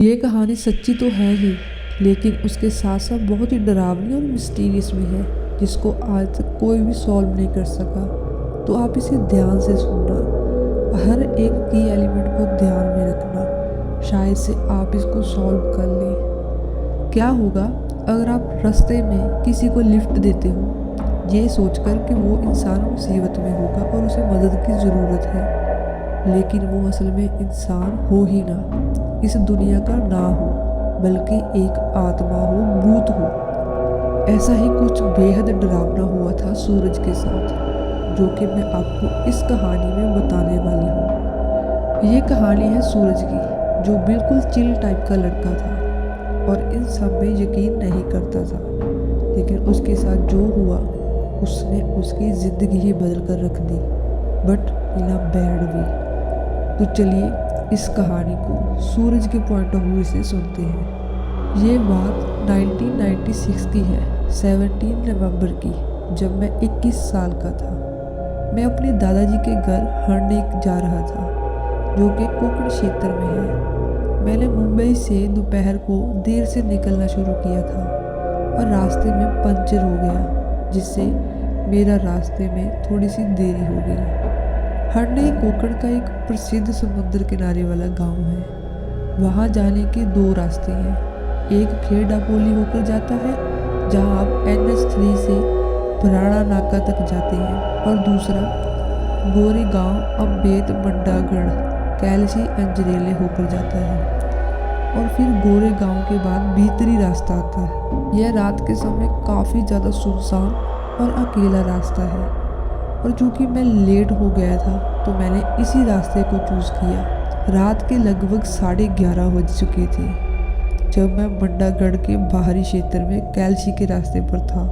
ये कहानी सच्ची तो है ही, लेकिन उसके साथ साथ बहुत ही डरावनी और मिस्टीरियस भी है, जिसको आज तक कोई भी सॉल्व नहीं कर सका। तो आप इसे ध्यान से सुनना, हर एक की एलिमेंट को ध्यान में रखना, शायद से आप इसको सॉल्व कर लें। क्या होगा अगर आप रास्ते में किसी को लिफ्ट देते हो, ये सोचकर कि वो इंसान मुसीबत में होगा और उसे मदद की ज़रूरत है, लेकिन वो असल में इंसान हो ही ना, इस दुनिया का ना हो, बल्कि एक आत्मा हो, भूत हो। ऐसा ही कुछ बेहद डरावना हुआ था सूरज के साथ, जो कि मैं आपको इस कहानी में बताने वाली हूँ। ये कहानी है सूरज की, जो बिल्कुल चिल टाइप का लड़का था और इन सब में यकीन नहीं करता था, लेकिन उसके साथ जो हुआ उसने उसकी ज़िंदगी ही बदल कर रख दी, but in a bad way. तो चलिए इस कहानी को सूरज के पॉइंट ऑफ व्यू से सुनते हैं। ये बात 1996 की है, 17 नवंबर की, जब मैं 21 साल का था। मैं अपने दादाजी के घर हरने जा रहा था, जो कि कोंकण क्षेत्र में है। मैंने मुंबई से दोपहर को देर से निकलना शुरू किया था और रास्ते में पंचर हो गया, जिससे मेरा रास्ते में थोड़ी सी देरी हो गई। हरने कोंकण का एक प्रसिद्ध समुद्र किनारे वाला गांव है। वहां जाने के दो रास्ते हैं, एक खेड़ा पोली होकर जाता है, जहां आप NH3 से भराड़ा नाका तक जाते हैं, और दूसरा गोरेगांव, अम्बेत, मंडागढ़, कैलसी, अंजरेले होकर जाता है, और फिर गोरेगांव के बाद भीतरी रास्ता आता है। यह रात के समय काफ़ी ज़्यादा सुनसान और अकेला रास्ता है, और चूँकि मैं लेट हो गया था तो मैंने इसी रास्ते को चूज़ किया। रात के लगभग 11:30 बज चुके थे जब मैं मंडागढ़ के बाहरी क्षेत्र में कैलसी के रास्ते पर था।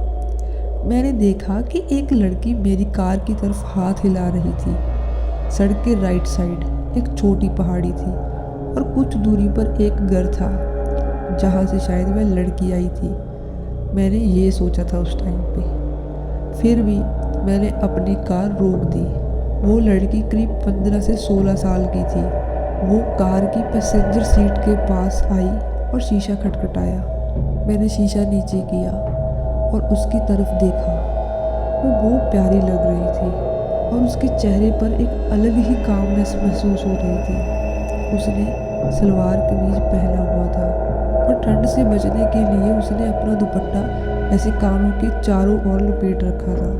मैंने देखा कि एक लड़की मेरी कार की तरफ हाथ हिला रही थी। सड़क के राइट साइड एक छोटी पहाड़ी थी और कुछ दूरी पर एक घर था, जहाँ से शायद वह लड़की आई थी। मैंने ये सोचा था उस टाइम पे। फिर भी मैंने अपनी कार रोक दी। वो लड़की करीब 15 से 16 साल की थी। वो कार की पैसेंजर सीट के पास आई और शीशा खटखटाया। मैंने शीशा नीचे किया और उसकी तरफ देखा। वो बहुत प्यारी लग रही थी और उसके चेहरे पर एक अलग ही कामनेस महसूस हो रही थी। उसने सलवार कमीज पहना हुआ था और ठंड से बचने के लिए उसने अपना दुपट्टा ऐसे कानों के चारों ओर लपेट रखा था।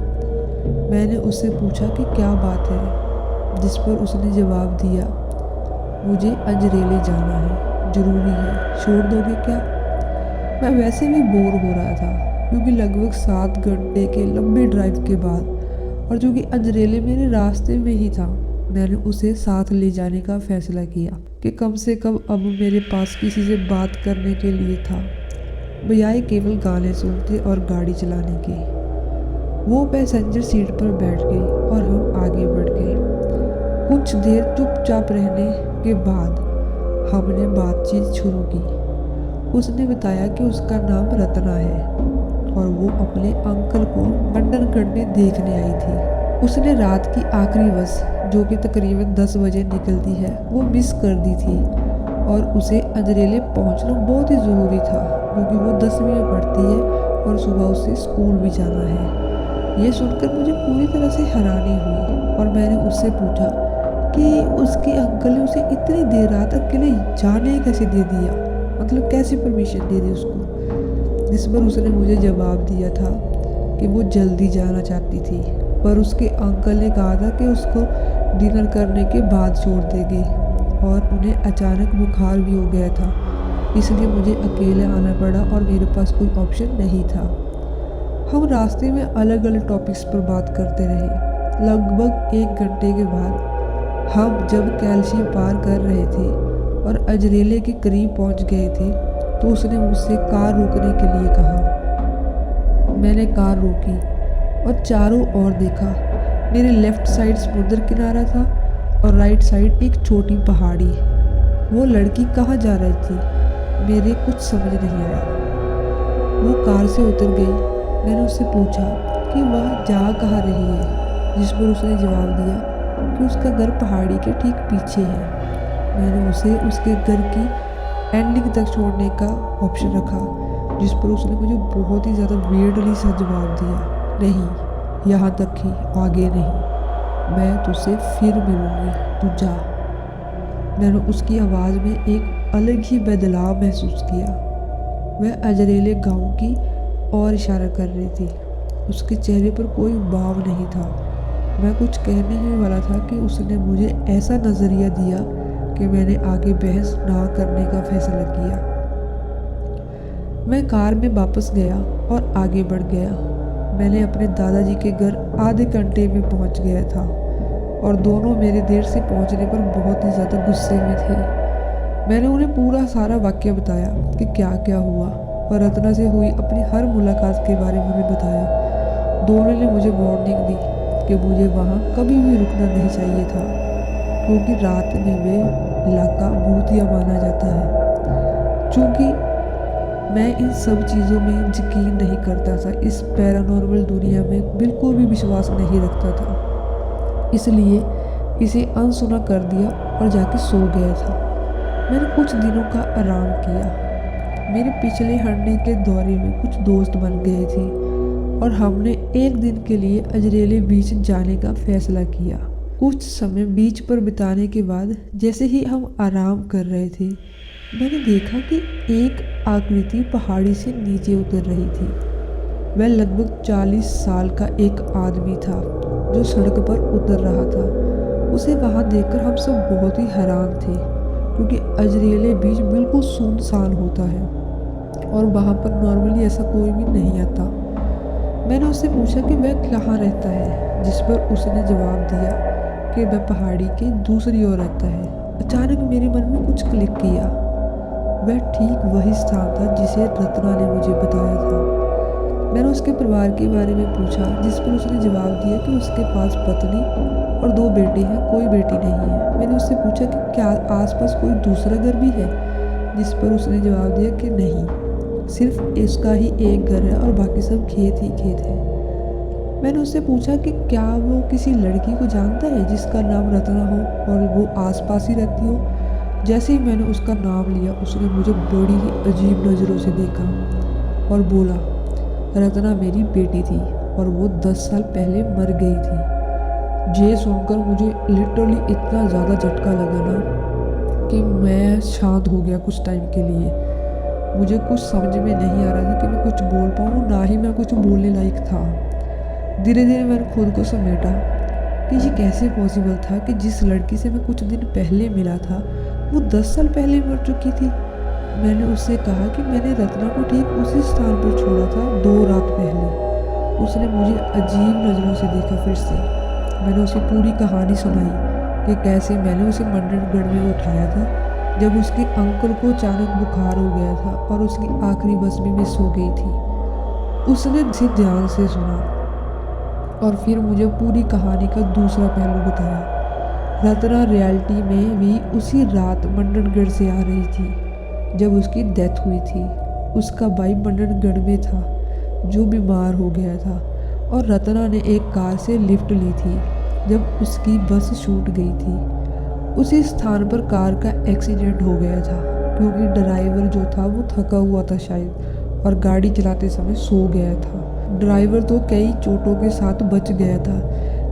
मैंने उससे पूछा कि क्या बात है, जिस पर उसने जवाब दिया, मुझे अंजरेले जाना है, ज़रूरी है, छोड़ दोगे क्या? मैं वैसे भी बोर हो रहा था, क्योंकि लगभग 7 घंटे के लंबे ड्राइव के बाद, और चूँकि अंजरेले मेरे रास्ते में ही था, मैंने उसे साथ ले जाने का फैसला किया कि कम से कम अब मेरे पास किसी से बात करने के लिए था, बजाय केवल गाने सुनते और गाड़ी चलाने के। वो पैसेंजर सीट पर बैठ गई और हम आगे बढ़ गए। कुछ देर चुपचाप रहने के बाद हमने बातचीत शुरू की। उसने बताया कि उसका नाम रत्ना है और वो अपने अंकल को मंडनगढ़ में देखने आई थी। उसने रात की आखिरी बस, जो कि तकरीबन 10 बजे निकलती है, वो मिस कर दी थी और उसे अंजरेले पहुंचना बहुत ही ज़रूरी था, क्योंकि वो 10वीं में पढ़ती है और सुबह उसे स्कूल भी जाना है। ये सुनकर मुझे पूरी तरह से हैरानी हुई और मैंने उससे पूछा कि उसके अंकल ने उसे इतनी देर रात अकेले जाने कैसे दे दिया, मतलब कैसे परमिशन दे दी उसको। जिस पर उसने मुझे जवाब दिया था कि वो जल्दी जाना चाहती थी, पर उसके अंकल ने कहा था कि उसको डिनर करने के बाद छोड़ देंगे, और उन्हें अचानक बुखार भी हो गया था, इसलिए मुझे अकेले आना पड़ा और मेरे पास कोई ऑप्शन नहीं था। हम रास्ते में अलग अलग टॉपिक्स पर बात करते रहे। लगभग 1 घंटे के बाद हम जब कैलसी पार कर रहे थे और अंजरेले के करीब पहुंच गए थे, तो उसने मुझसे कार रोकने के लिए कहा। मैंने कार रोकी और चारों ओर देखा। मेरे लेफ्ट साइड समुद्र किनारा था और राइट साइड एक छोटी पहाड़ी। वो लड़की कहाँ जा रही थी, मेरे कुछ समझ नहीं आया। वो कार से उतर गई। मैंने उससे पूछा कि वह जा कहाँ रही है, जिस पर उसने जवाब दिया कि उसका घर पहाड़ी के ठीक पीछे है। मैंने उसे उसके घर की एंडिंग तक छोड़ने का ऑप्शन रखा, जिस पर उसने मुझे बहुत ही ज़्यादा वियर्डली सा जवाब दिया, नहीं, यहाँ तक ही, आगे नहीं, मैं तुझसे फिर मिलूँगी, तू जा। मैंने उसकी आवाज़ में एक अलग ही बदलाव महसूस किया। वह अजरेले गांव की और इशारा कर रही थी। उसके चेहरे पर कोई भाव नहीं था। मैं कुछ कहने ही वाला था कि उसने मुझे ऐसा नज़रिया दिया कि मैंने आगे बहस ना करने का फैसला किया। मैं कार में वापस गया और आगे बढ़ गया। मैंने अपने दादाजी के घर आधे घंटे में पहुंच गया था और दोनों मेरे देर से पहुंचने पर बहुत ही ज़्यादा गुस्से में थे। मैंने उन्हें पूरा सारा वाक़या बताया कि क्या क्या हुआ और रत्ना से हुई अपनी हर मुलाकात के बारे में उन्हें बताया। दोनों ने मुझे वार्निंग दी कि मुझे वहाँ कभी भी रुकना नहीं चाहिए था, क्योंकि रात में वे इलाका भूतिया माना जाता है। चूँकि मैं इन सब चीज़ों में यकीन नहीं करता था, इस पैरानॉर्मल दुनिया में बिल्कुल भी विश्वास नहीं रखता था, इसलिए इसे अनसुना कर दिया और जाके सो गया था। मैंने कुछ दिनों का आराम किया। मेरे पिछले हटने के दौरे में कुछ दोस्त बन गए थे और हमने एक दिन के लिए अजरेले बीच जाने का फैसला किया। कुछ समय बीच पर बिताने के बाद जैसे ही हम आराम कर रहे थे, मैंने देखा कि एक आकृति पहाड़ी से नीचे उतर रही थी। वह लगभग 40 साल का एक आदमी था जो सड़क पर उतर रहा था। उसे वहां देखकर हम सब बहुत ही हैरान थे, क्योंकि अजरेले बीच बिल्कुल सुनसान होता है और वहाँ पर नॉर्मली ऐसा कोई भी नहीं आता। मैंने उससे पूछा कि वह कहाँ रहता है, जिस पर उसने जवाब दिया कि वह पहाड़ी के दूसरी ओर रहता है। अचानक मेरे मन में कुछ क्लिक किया। वह ठीक वही स्थान था जिसे रत्ना ने मुझे बताया था। मैंने उसके परिवार के बारे में पूछा, जिस पर उसने जवाब दिया कि उसके पास पत्नी और 2 बेटे हैं, कोई बेटी नहीं है। मैंने उससे पूछा कि क्या आसपास कोई दूसरा घर भी है, जिस पर उसने जवाब दिया कि नहीं, सिर्फ इसका ही एक घर है और बाकी सब खेत ही खेत है। मैंने उससे पूछा कि क्या वो किसी लड़की को जानता है जिसका नाम रत्ना हो और वो आसपास ही रहती हो। जैसे ही मैंने उसका नाम लिया, उसने मुझे बड़ी ही अजीब नज़रों से देखा और बोला, रत्ना मेरी बेटी थी और वो 10 साल पहले मर गई थी। ये सुनकर मुझे लिटरली इतना ज़्यादा झटका लगा ना कि मैं शांत हो गया कुछ टाइम के लिए। मुझे कुछ समझ में नहीं आ रहा था कि मैं कुछ बोल पाऊँ, ना ही मैं कुछ बोलने लायक था। धीरे धीरे मैंने खुद को समेटा कि ये कैसे पॉसिबल था कि जिस लड़की से मैं कुछ दिन पहले मिला था वो 10 साल पहले मर चुकी थी। मैंने उससे कहा कि मैंने रत्ना को ठीक उसी स्थान पर छोड़ा था 2 रात पहले। उसने मुझे अजीब नज़रों से देखा फिर से। मैंने उसे पूरी कहानी सुनाई कि कैसे मैंने उसे मंडनगढ़ में उठाया था जब उसके अंकल को अचानक बुखार हो गया था और उसकी आखिरी बस भी मिस हो गई थी। उसने इसे ध्यान से सुना और फिर मुझे पूरी कहानी का दूसरा पहलू बताया। रत्ना रियलिटी में भी उसी रात मंडनगढ़ से आ रही थी जब उसकी डेथ हुई थी। उसका भाई मंडनगढ़ में था जो बीमार हो गया था और रत्ना ने एक कार से लिफ्ट ली थी जब उसकी बस छूट गई थी। उसी स्थान पर कार का एक्सीडेंट हो गया था, क्योंकि ड्राइवर जो था वो थका हुआ था शायद और गाड़ी चलाते समय सो गया था। ड्राइवर तो कई चोटों के साथ बच गया था,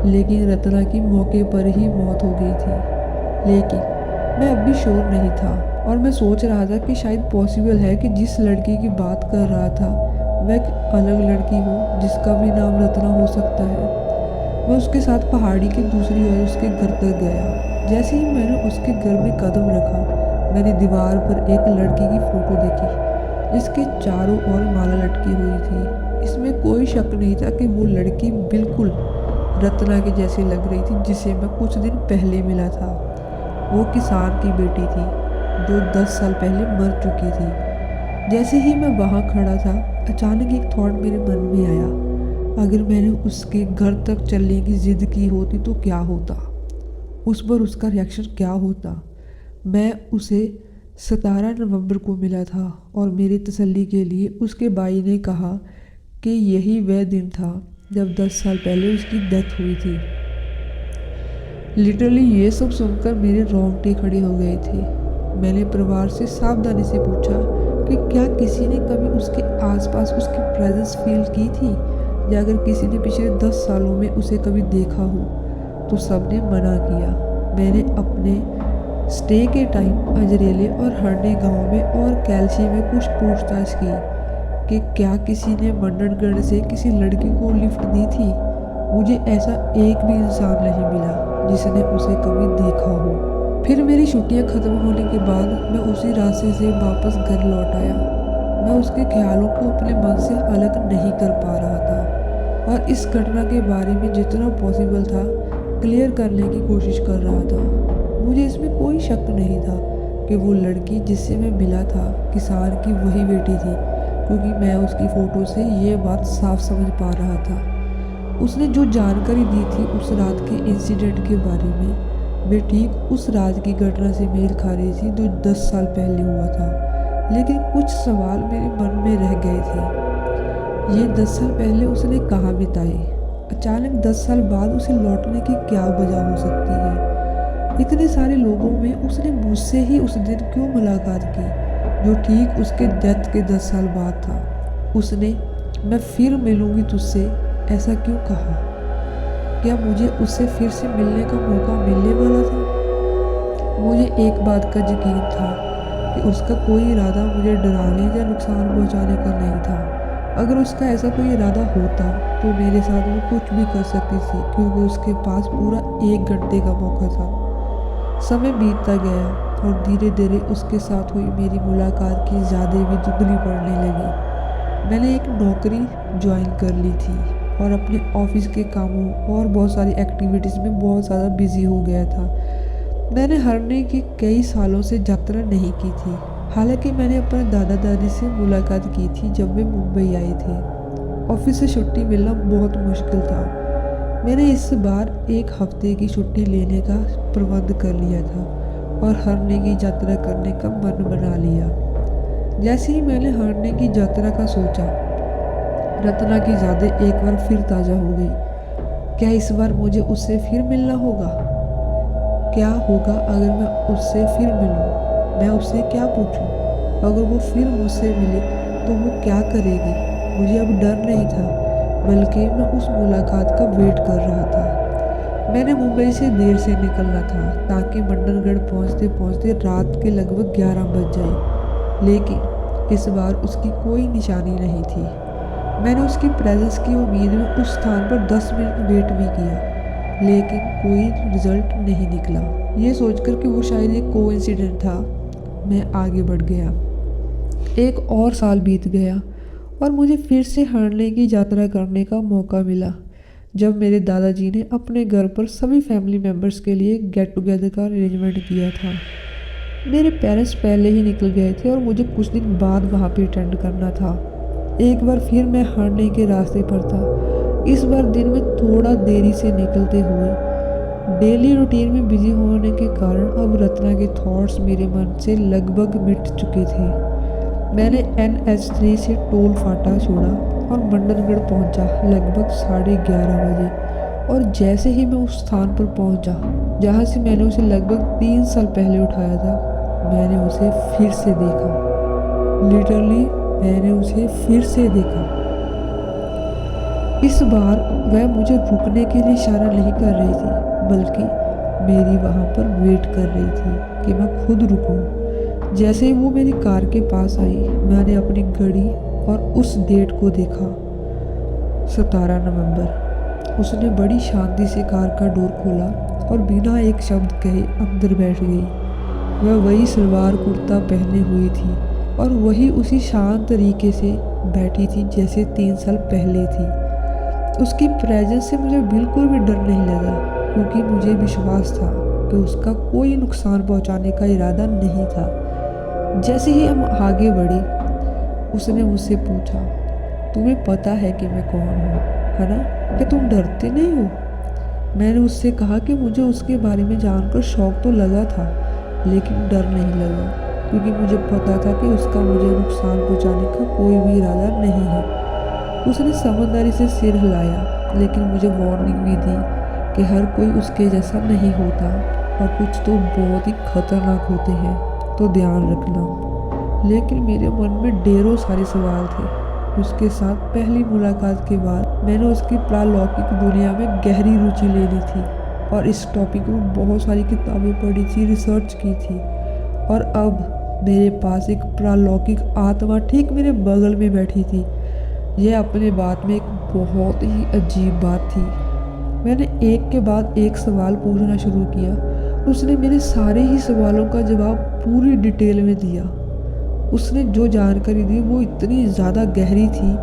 लेकिन रत्ना की मौके पर ही मौत हो गई थी। लेकिन मैं अब भी श्योर नहीं था और मैं सोच रहा था कि शायद पॉसिबल है कि जिस लड़की की बात कर रहा था वह एक अलग लड़की हो जिसका भी नाम रत्ना हो सकता है। मैं उसके साथ पहाड़ी की दूसरी ओर उसके घर तक गया। जैसे ही मैंने उसके घर में कदम रखा, मैंने दीवार पर एक लड़की की फ़ोटो देखी जिसके चारों ओर माला लटकी हुई थी। इसमें कोई शक नहीं था कि वो लड़की बिल्कुल रत्ना की जैसी लग रही थी जिसे मैं कुछ दिन पहले मिला था। वो किसान की बेटी थी जो 10 साल पहले मर चुकी थी। जैसे ही मैं वहाँ खड़ा था, अचानक एक थॉट मेरे मन में आया, अगर मैंने उसके घर तक चलने की ज़िद की होती तो क्या होता, उस पर उसका रिएक्शन क्या होता। मैं उसे 17 नवंबर को मिला था और मेरी तसल्ली के लिए उसके भाई ने कहा कि यही वह दिन था जब 10 साल पहले उसकी डेथ हुई थी। लिटरली ये सब सुनकर मेरे रोंगटे खड़े हो गए थे। मैंने परिवार से सावधानी से पूछा कि क्या किसी ने कभी उसके आसपास उसकी प्रेजेंस फील की थी, या अगर किसी ने पिछले 10 सालों में उसे कभी देखा हो। तो सबने मना किया। मैंने अपने स्टे के टाइम अजरेले और हरणे गांव में और कैल्शी में कुछ पूछताछ की कि क्या किसी ने मंडनगढ़ से किसी लड़की को लिफ्ट दी थी। मुझे ऐसा एक भी इंसान नहीं मिला जिसने उसे कभी देखा हो। फिर मेरी छुट्टियां ख़त्म होने के बाद मैं उसी रास्ते से वापस घर लौट आया। मैं उसके ख्यालों को अपने मन से अलग नहीं कर पा रहा था और इस घटना के बारे में जितना पॉसिबल था क्लियर करने की कोशिश कर रहा था। मुझे इसमें कोई शक नहीं था कि वो लड़की जिससे मैं मिला था किसान की वही बेटी थी, क्योंकि मैं उसकी फ़ोटो से ये बात साफ समझ पा रहा था। उसने जो जानकारी दी थी उस रात के इंसिडेंट के बारे में, वे ठीक उस रात की घटना से मेल खा रही थी जो 10 साल पहले हुआ था। लेकिन कुछ सवाल मेरे मन में रह गए थे। ये 10 साल पहले उसने कहाँ बिताए? अचानक 10 साल बाद उसे लौटने की क्या वजह हो सकती है? इतने सारे लोगों में उसने मुझसे ही उस दिन क्यों मुलाकात की जो ठीक उसके डेथ के 10 साल बाद था? उसने मैं फिर मिलूंगी तुझसे ऐसा क्यों कहा? क्या मुझे उससे फिर से मिलने का मौका मिलने वाला था? मुझे एक बात का यकीन था कि उसका कोई इरादा मुझे डराने या नुकसान पहुंचाने का नहीं था। अगर उसका ऐसा कोई इरादा होता तो मेरे साथ वो कुछ भी कर सकती थी, क्योंकि उसके पास पूरा 1 घंटे का मौका था। समय बीतता गया और धीरे धीरे उसके साथ हुई मेरी मुलाकात की यादें भी दुगनी पड़ने लगी। मैंने एक नौकरी ज्वाइन कर ली थी और अपने ऑफिस के कामों और बहुत सारी एक्टिविटीज़ में बहुत ज़्यादा बिजी हो गया था। मैंने हरने की कई सालों से यात्रा नहीं की थी। हालांकि मैंने अपने दादा दादी से मुलाकात की थी जब वे मुंबई आए थे। ऑफिस से छुट्टी मिलना बहुत मुश्किल था। मैंने इस बार 1 हफ्ते की छुट्टी लेने का प्रबंध कर लिया था और हरने की यात्रा करने का मन बना लिया। जैसे ही मैंने हरने की यात्रा का सोचा, रत्ना की यादें एक बार फिर ताज़ा हो गई। क्या इस बार मुझे उससे फिर मिलना होगा? क्या होगा अगर मैं उससे फिर मिलूं? मैं उससे क्या पूछूं? अगर वो फिर मुझसे मिले तो वो क्या करेगी? मुझे अब डर नहीं था, बल्कि मैं उस मुलाकात का वेट कर रहा था। मैंने मुंबई से देर से निकलना था ताकि मंडनगढ़ पहुंचते पहुंचते रात के लगभग 11 बज जाए। लेकिन इस बार उसकी कोई निशानी नहीं थी। मैंने उसकी प्रेजेंस की उम्मीद में उस स्थान पर 10 मिनट वेट भी किया, लेकिन कोई रिजल्ट नहीं निकला। ये सोचकर कि वो शायद एक कोइंसिडेंट था, मैं आगे बढ़ गया। 1 और साल बीत गया और मुझे फिर से हरने की यात्रा करने का मौका मिला, जब मेरे दादाजी ने अपने घर पर सभी फैमिली मेम्बर्स के लिए गेट टुगेदर का अरेंजमेंट किया था। मेरे पेरेंट्स पहले ही निकल गए थे और मुझे कुछ दिन बाद वहाँ पे अटेंड करना था। एक बार फिर मैं हरने के रास्ते पर था, इस बार दिन में थोड़ा देरी से निकलते हुए। डेली रूटीन में बिजी होने के कारण अब रत्ना के थॉट्स मेरे मन से लगभग मिट चुके थे। मैंने NH3 से टोल फाटा छोड़ा और मंडनगढ़ पहुंचा लगभग 11:30 बजे। और जैसे ही मैं उस स्थान पर पहुंचा जहां से मैंने उसे लगभग 3 साल पहले उठाया था, मैंने उसे फिर से देखा। लिटरली मैंने उसे फिर से देखा। इस बार वह मुझे रुकने के लिए इशारा नहीं कर रही थी, बल्कि मेरी वहाँ पर वेट कर रही थी कि मैं खुद रुकूं। जैसे ही वो मेरी कार के पास आई, मैंने अपनी घड़ी और उस डेट को देखा, 17 नवंबर। उसने बड़ी शांति से कार का डोर खोला और बिना एक शब्द कहे अंदर बैठ गई। वह वही सलवार कुर्ता पहने हुई थी और वही उसी शांत तरीके से बैठी थी जैसे 3 साल पहले थी। उसकी प्रेजेंस से मुझे बिल्कुल भी डर नहीं लगा, क्योंकि मुझे विश्वास था कि उसका कोई नुकसान पहुंचाने का इरादा नहीं था। जैसे ही हम आगे बढ़े, उसने मुझसे पूछा, तुम्हें पता है कि मैं कौन हूँ, है ना? क्या तुम डरते नहीं हो? मैंने उससे कहा कि मुझे उसके बारे में जानकर शौक तो लगा था, लेकिन डर नहीं लगा, क्योंकि मुझे पता था कि उसका मुझे नुकसान पहुंचाने का कोई भी इरादा नहीं है। उसने समझदारी से सिर हिलाया, लेकिन मुझे वार्निंग भी दी कि हर कोई उसके जैसा नहीं होता और कुछ तो बहुत ही खतरनाक होते हैं। तो ध्यान रखना। लेकिन मेरे मन में ढेरों सारे सवाल थे। उसके साथ पहली मुलाकात के बाद मैंने उसकी प्रालौकिक दुनिया में गहरी रुचि ले ली थी और इस टॉपिक में बहुत सारी किताबें पढ़ी थी, रिसर्च की थी। और अब मेरे पास एक प्रालौकिक आत्मा ठीक मेरे बगल में बैठी थी। यह अपने बात में एक बहुत ही अजीब बात थी। मैंने एक के बाद एक सवाल पूछना शुरू किया। उसने मेरे सारे ही सवालों का जवाब पूरी डिटेल में दिया। उसने जो जानकारी दी वो इतनी ज़्यादा गहरी थी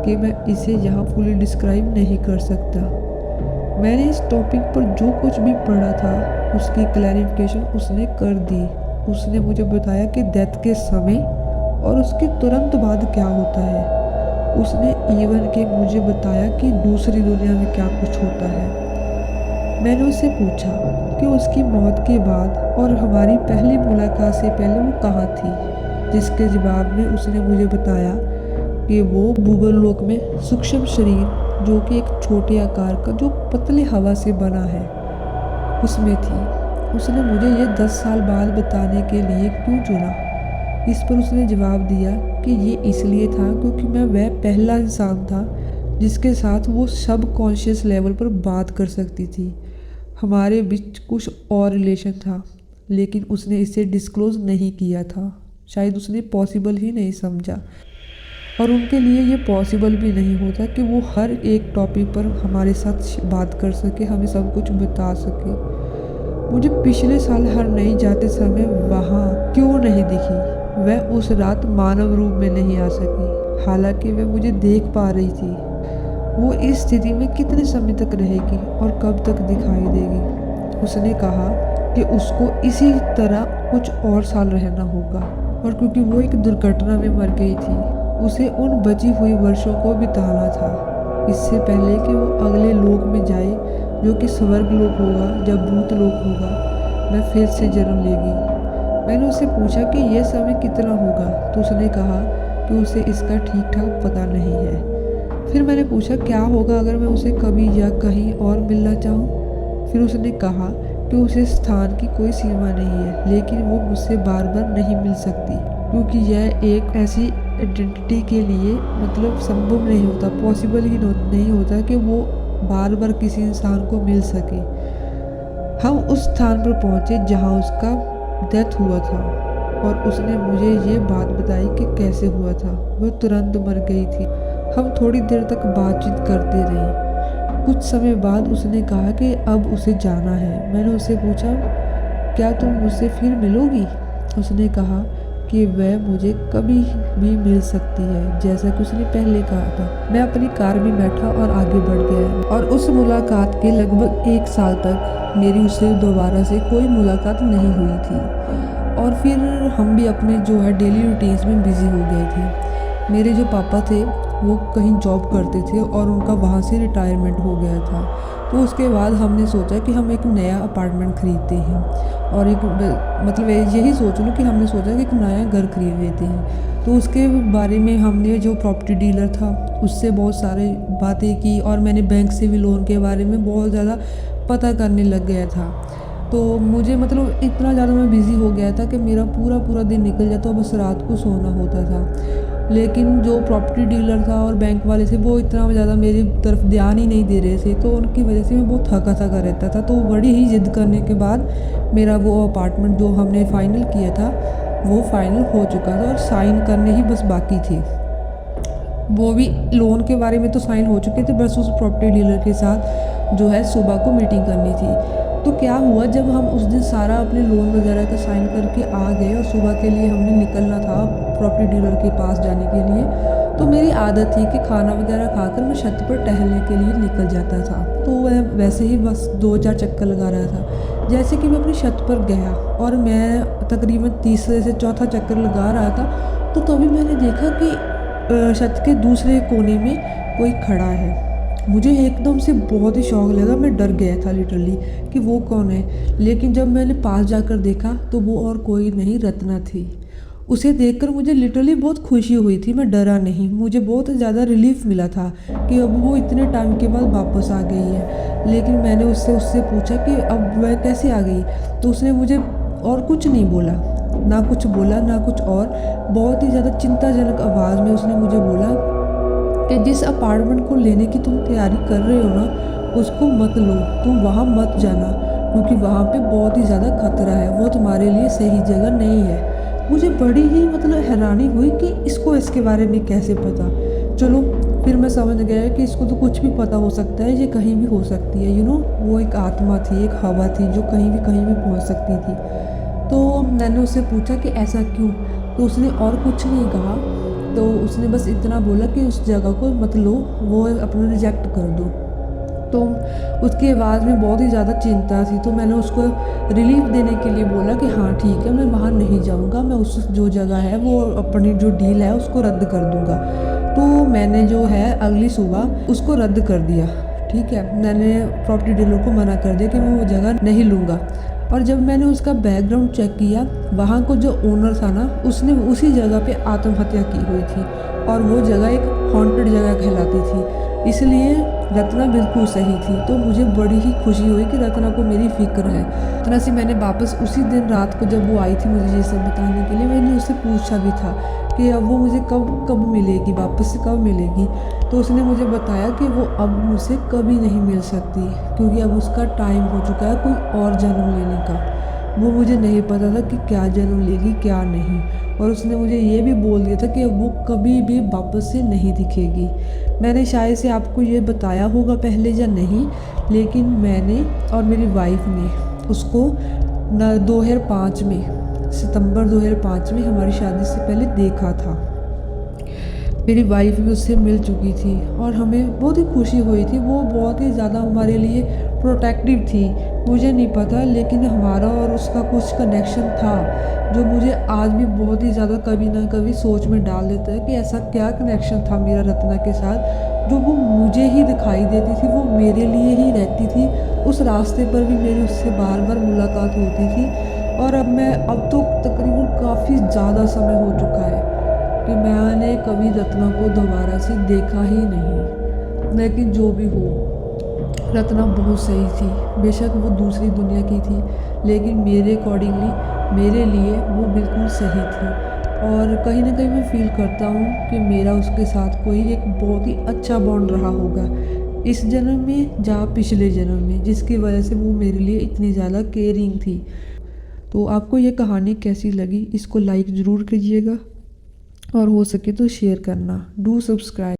कि मैं इसे यहाँ फुली डिस्क्राइब नहीं कर सकता। मैंने इस टॉपिक पर जो कुछ भी पढ़ा था उसकी क्लैरिफिकेशन उसने कर दी। उसने मुझे बताया कि डेथ के समय और उसके तुरंत बाद क्या होता है। उसने इवन के मुझे बताया कि दूसरी दुनिया में क्या कुछ होता है। मैंने उससे पूछा कि उसकी मौत के बाद और हमारी पहली मुलाकात से पहले वो कहाँ थी, जिसके जवाब में उसने मुझे बताया कि वो भूगोल लोक में सूक्ष्म शरीर जो कि एक छोटे आकार का जो पतले हवा से बना है उसमें थी। उसने मुझे ये 10 साल बाद बताने के लिए क्यों चुना। इस पर उसने जवाब दिया कि ये इसलिए था क्योंकि मैं वह पहला इंसान था जिसके साथ वो सब कॉन्शियस लेवल पर बात कर सकती थी। हमारे बीच कुछ और रिलेशन था लेकिन उसने इसे डिस्क्लोज़ नहीं किया था। शायद उसने पॉसिबल ही नहीं समझा और उनके लिए ये पॉसिबल भी नहीं होता कि वो हर एक टॉपिक पर हमारे साथ बात कर सके, हमें सब कुछ बता सके। मुझे पिछले साल हर नई जाते समय वहाँ क्यों नहीं दिखी। वह उस रात मानव रूप में नहीं आ सकी, हालांकि वह मुझे देख पा रही थी। वो इस स्थिति में कितने समय तक रहेगी और कब तक दिखाई देगी। उसने कहा कि उसको इसी तरह कुछ और साल रहना होगा और क्योंकि वो एक दुर्घटना में मर गई थी उसे उन बची हुई वर्षों को बिताना था इससे पहले कि वो अगले लोक में जाए जो कि स्वर्ग लोक होगा जब भूत लोक होगा मैं फिर से जन्म लेगी। मैंने उससे पूछा कि यह समय कितना होगा तो उसने कहा कि उसे इसका ठीक ठाक पता नहीं है। फिर मैंने पूछा क्या होगा अगर मैं उसे कभी या कहीं और मिलना चाहूँ। फिर उसने कहा कि उसे स्थान की कोई सीमा नहीं है लेकिन वो मुझसे बार बार नहीं मिल सकती क्योंकि यह एक ऐसी आइडेंटिटी के लिए मतलब संभव नहीं होता, पॉसिबल ही नहीं होता कि वो बार बार किसी इंसान को मिल सके। हम उस स्थान पर पहुँचे जहाँ उसका डेथ हुआ था और उसने मुझे ये बात बताई कि कैसे हुआ था। वह तुरंत मर गई थी। हम थोड़ी देर तक बातचीत करते रहे। कुछ समय बाद उसने कहा कि अब उसे जाना है। मैंने उससे पूछा क्या तुम मुझसे फिर मिलोगी। उसने कहा कि वह मुझे कभी भी मिल सकती है जैसा कि उसने पहले कहा था। मैं अपनी कार में बैठा और आगे बढ़ गया और उस मुलाकात के लगभग 1 साल तक मेरी उससे दोबारा से कोई मुलाकात नहीं हुई थी और फिर हम भी अपने जो है डेली रूटीन्स में बिज़ी हो गए थे। मेरे जो पापा थे वो कहीं जॉब करते थे और उनका वहाँ से रिटायरमेंट हो गया था। तो उसके बाद हमने सोचा कि हम एक नया अपार्टमेंट ख़रीदते हैं और एक मतलब यही सोच लो कि हमने सोचा कि एक नया घर खरीद लेते हैं। तो उसके बारे में हमने जो प्रॉपर्टी डीलर था उससे बहुत सारी बातें की और मैंने बैंक से भी लोन के बारे में बहुत ज़्यादा पता करने लग गया था। तो मुझे मतलब इतना ज़्यादा मैं बिज़ी हो गया था कि मेरा पूरा दिन निकल जाता और बस रात को सोना होता था। लेकिन जो प्रॉपर्टी डीलर था और बैंक वाले थे वो इतना ज़्यादा मेरी तरफ ध्यान ही नहीं दे रहे थे, तो उनकी वजह से मैं बहुत थका रहता था। तो बड़ी ही ज़िद करने के बाद मेरा वो अपार्टमेंट जो हमने फ़ाइनल किया था वो फ़ाइनल हो चुका था और साइन करने ही बस बाकी थे। वो भी लोन के बारे में तो साइन हो चुके थे, बस उस प्रॉपर्टी डीलर के साथ जो है सुबह को मीटिंग करनी थी। तो क्या हुआ जब हम उस दिन सारा अपने लोन वगैरह का साइन करके आ गए और सुबह के लिए हमने निकलना था प्रॉपर्टी डीलर के पास जाने के लिए, तो मेरी आदत थी कि खाना वगैरह खाकर मैं छत पर टहलने के लिए निकल जाता था। तो वह वैसे ही बस 2-4 चक्कर लगा रहा था। जैसे कि मैं अपनी छत पर गया और मैं तकरीबन तीसरे से चौथा चक्कर लगा रहा था तो तभी मैंने देखा कि छत के दूसरे कोने में कोई खड़ा है। मुझे एकदम से बहुत ही शौक लगा, मैं डर गया था लिटरली कि वो कौन है। लेकिन जब मैंने पास जाकर देखा तो वो और कोई नहीं, रत्ना थी। उसे देखकर मुझे लिटरली बहुत खुशी हुई थी, मैं डरा नहीं। मुझे बहुत ज़्यादा रिलीफ मिला था कि अब वो इतने टाइम के बाद वापस आ गई है। लेकिन मैंने उससे पूछा कि अब वह कैसे आ गई, तो उसने मुझे और कुछ नहीं बोला। ना कुछ बोला ना कुछ और। बहुत ही ज़्यादा चिंताजनक आवाज़ में उसने मुझे बोला कि जिस अपार्टमेंट को लेने की तुम तैयारी कर रहे हो ना, उसको मत लो, तुम वहाँ मत जाना, क्योंकि वहाँ पे बहुत ही ज़्यादा खतरा है, वो तुम्हारे लिए सही जगह नहीं है। मुझे बड़ी ही मतलब हैरानी हुई कि इसको इसके बारे में कैसे पता। चलो फिर मैं समझ गया कि इसको तो कुछ भी पता हो सकता है, ये कहीं भी हो सकती है, वो एक आत्मा थी, एक हवा थी जो कहीं भी पहुँच सकती थी। तो मैंने उससे पूछा कि ऐसा क्यों? तो उसने और कुछ नहीं कहा, तो उसने बस इतना बोला कि उस जगह को मत लो, वो अपना रिजेक्ट कर दो। तो उसकी आवाज़ में बहुत ही ज़्यादा चिंता थी, तो मैंने उसको रिलीफ देने के लिए बोला कि हाँ ठीक है, मैं वहाँ नहीं जाऊँगा, मैं उस जो जगह है वो अपनी जो डील है उसको रद्द कर दूँगा। तो मैंने जो है अगली सुबह उसको रद्द कर दिया। ठीक है, मैंने प्रॉपर्टी डीलर को मना कर दिया कि मैं वो जगह नहीं लूँगा। और जब मैंने उसका बैकग्राउंड चेक किया, वहाँ को जो ओनर था ना, उसने उसी जगह पे आत्महत्या की हुई थी, और वो जगह एक हॉन्टेड जगह कहलाती थी, इसलिए रत्ना बिल्कुल सही थी। तो मुझे बड़ी ही खुशी हुई कि रत्ना को मेरी फ़िक्र है। तरह से मैंने वापस उसी दिन रात को जब वो आई थी मुझे ये सब बताने के लिए, मैंने उससे पूछा भी था कि अब वो मुझे कब मिलेगी, वापस से कब मिलेगी। तो उसने मुझे बताया कि वो अब मुझसे कभी नहीं मिल सकती, क्योंकि अब उसका टाइम हो चुका है कोई और जन्म लेने का। वो मुझे नहीं पता था कि क्या जन्म लेगी क्या नहीं, और उसने मुझे ये भी बोल दिया था कि अब वो कभी भी वापस से नहीं दिखेगी। मैंने शायद से आपको ये बताया होगा पहले या नहीं, लेकिन मैंने और मेरी वाइफ ने उसको 2005 में, सितंबर 2005 में हमारी शादी से पहले देखा था। मेरी वाइफ भी उससे मिल चुकी थी और हमें बहुत ही खुशी हुई थी। वो बहुत ही ज़्यादा हमारे लिए प्रोटेक्टिव थी। मुझे नहीं पता, लेकिन हमारा और उसका कुछ कनेक्शन था जो मुझे आज भी बहुत ही ज़्यादा कभी ना कभी सोच में डाल देता है कि ऐसा क्या कनेक्शन था मेरा रत्ना के साथ, जो वो मुझे ही दिखाई देती थी, वो मेरे लिए ही रहती थी। उस रास्ते पर भी मेरी उससे बार बार मुलाकात होती थी। और अब तो तकरीबन काफ़ी ज़्यादा समय हो चुका है कि मैंने कभी रत्ना को दोबारा से देखा ही नहीं। लेकिन जो भी हो, रत्ना बहुत सही थी। बेशक वो दूसरी दुनिया की थी, लेकिन मेरे अकॉर्डिंगली मेरे लिए वो बिल्कुल सही थी। और कहीं ना कहीं मैं फील करता हूँ कि मेरा उसके साथ कोई एक बहुत ही अच्छा बॉन्ड रहा होगा, इस जन्म में या पिछले जन्म में, जिसकी वजह से वो मेरे लिए इतनी ज़्यादा केयरिंग थी। तो आपको ये कहानी कैसी लगी, इसको लाइक ज़रूर कीजिएगा, और हो सके तो शेयर करना। Do subscribe.